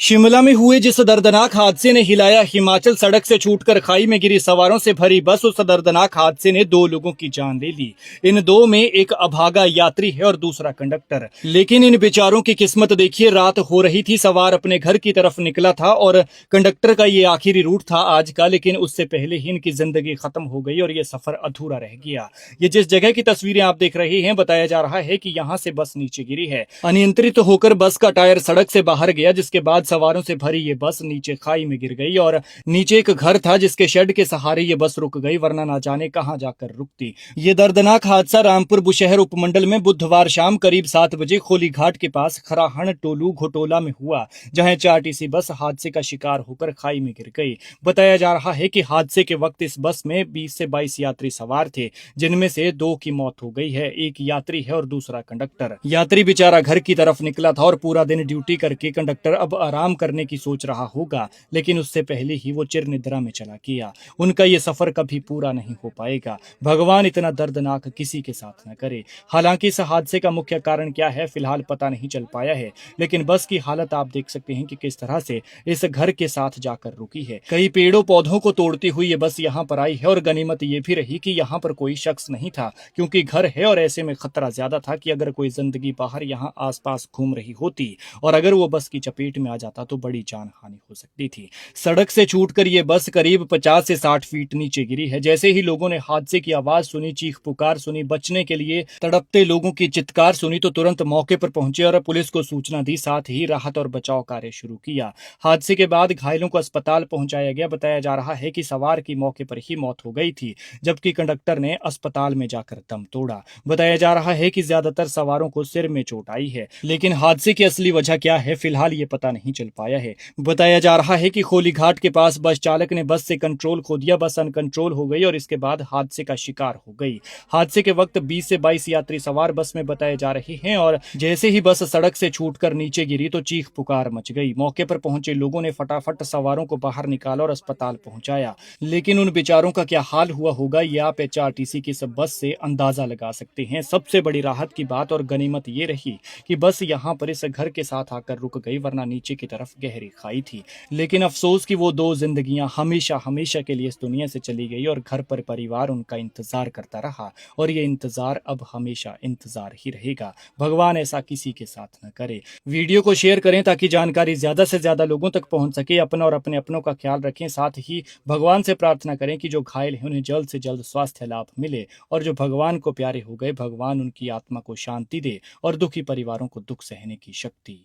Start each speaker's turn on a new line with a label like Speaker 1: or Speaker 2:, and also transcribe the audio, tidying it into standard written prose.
Speaker 1: शिमला में हुए जिस दर्दनाक हादसे ने हिलाया हिमाचल, सड़क से छूटकर खाई में गिरी सवारों से भरी बस। उस दर्दनाक हादसे ने दो लोगों की जान ले ली। इन दो में एक अभागा यात्री है और दूसरा कंडक्टर। लेकिन इन बेचारों की किस्मत देखिए, रात हो रही थी, सवार अपने घर की तरफ निकला था और कंडक्टर का ये आखिरी रूट था आज का। लेकिन उससे पहले ही इनकी जिंदगी खत्म हो गई और ये सफर अधूरा रह गया। ये जिस जगह की तस्वीरें आप देख रहे हैं, बताया जा रहा है कि यहाँ से बस नीचे गिरी है। अनियंत्रित होकर बस का टायर सड़क से बाहर गया, जिसके बाद सवारों से भरी ये बस नीचे खाई में गिर गई और नीचे एक घर था जिसके शेड के सहारे ये बस रुक गई, वरना ना जाने कहां जाकर रुकती। ये दर्दनाक हादसा रामपुर बुशहर उपमंडल में बुधवार शाम करीब 7 बजे खोली घाट के पास खराहण टोलू घोटोला में हुआ, जहां एचआरटीसी बस हादसे का शिकार होकर खाई में गिर गई। बताया जा रहा है कि हादसे के वक्त इस बस में 20 से 22 यात्री सवार थे, जिनमें से 2 की मौत हो गई है। एक यात्री है और दूसरा कंडक्टर। यात्री बेचारा घर की तरफ निकला था और पूरा दिन ड्यूटी करके कंडक्टर अब आराम करने की सोच रहा होगा, लेकिन उससे पहले ही वो चिर निद्रा में चला गया। उनका ये सफर कभी पूरा नहीं हो पाएगा। भगवान इतना दर्दनाक किसी के साथ न करे। हालांकि इस हादसे का मुख्य कारण क्या है, फिलहाल पता नहीं चल पाया है, लेकिन बस की हालत आप देख सकते हैं कि किस तरह से इस घर के साथ जाकर रुकी है। कई पेड़ों पौधों को तोड़ती हुई ये बस यहाँ पर आई है और गनीमत ये भी रही कि यहाँ पर कोई शख्स नहीं था, क्योंकि घर है और ऐसे में खतरा ज्यादा था कि अगर कोई जिंदगी बाहर यहाँ आसपास घूम रही होती और अगर वो बस की चपेट में आ जाता तो बड़ी जान हानि हो सकती थी। सड़क से छूटकर ये बस करीब 50 से 60 फीट नीचे गिरी है। जैसे ही लोगों ने हादसे की आवाज सुनी, चीख पुकार सुनी, बचने के लिए तड़पते लोगों की चित्कार सुनी, तो तुरंत मौके पर पहुंचे और पुलिस को सूचना दी, साथ ही राहत और बचाव कार्य शुरू किया। हादसे के बाद घायलों को अस्पताल पहुंचाया गया। बताया जा रहा है कि सवार की मौके पर ही मौत हो गई थी, जबकि कंडक्टर ने अस्पताल में जाकर दम तोड़ा। बताया जा रहा है कि ज्यादातर सवारों को सिर में चोट आई है, लेकिन हादसे की असली वजह क्या है, फिलहाल ये पता नहीं चल पाया है। बताया जा रहा है कि खोली घाट के पास बस चालक ने बस से कंट्रोल खो दिया, बस अनकंट्रोल हो गई और इसके बाद हादसे का शिकार हो गई। हादसे के वक्त 20 से 22 यात्री सवार बस में बताए जा रहे हैं और जैसे ही बस सड़क से छूटकर नीचे गिरी तो चीख पुकार मच गई। मौके पर पहुंचे लोगों ने फटाफट सवारों को बाहर निकाला और अस्पताल पहुंचाया, लेकिन उन बेचारों का क्या हाल हुआ होगा, ये आप एचआरटीसी की इस बस से अंदाजा लगा सकते हैं। सबसे बड़ी राहत की बात और गनीमत ये रही कि बस यहाँ पर इस घर के साथ आकर रुक गई, वरना नीचे की तरफ गहरी खाई थी। लेकिन अफसोस कि वो 2 जिंदगियां हमेशा हमेशा के लिए इस दुनिया से चली गई और घर पर परिवार उनका इंतजार करता रहा, और ये इंतजार अब हमेशा इंतजार ही रहेगा। भगवान ऐसा किसी के साथ न करे। वीडियो को शेयर करें ताकि जानकारी ज्यादा से ज्यादा लोगों तक पहुंच सके। अपना और अपने अपनों का ख्याल रखें। साथ ही भगवान से प्रार्थना करें कि जो घायल हैं उन्हें जल्द से जल्द स्वास्थ्य लाभ मिले, और जो भगवान को प्यारे हो गए, भगवान उनकी आत्मा को शांति दे और दुखी परिवारों को दुख सहने की शक्ति।